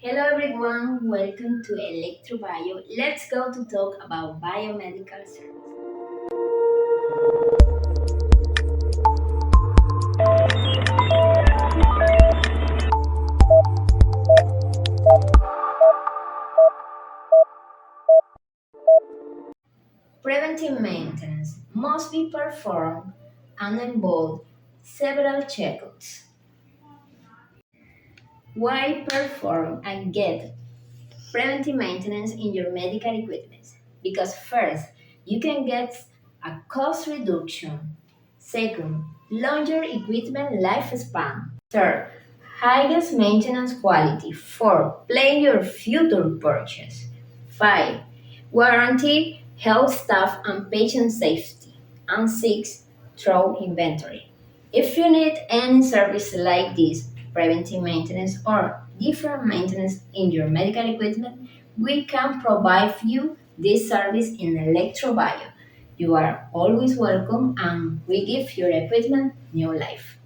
Hello everyone, welcome to ElectroBio. Let's go to talk about biomedical service. Preventive maintenance must be performed and involve several checkups. Why perform and get preventive maintenance in your medical equipment? Because first, you can get a cost reduction. Second, longer equipment lifespan. Third, highest maintenance quality. Four, plan your future purchase. Five, warranty, health staff and patient safety. And six, throw inventory. If you need any service like this, preventive maintenance or different maintenance in your medical equipment, we can provide you this service in ElectroBio. You are always welcome and we give your equipment new life.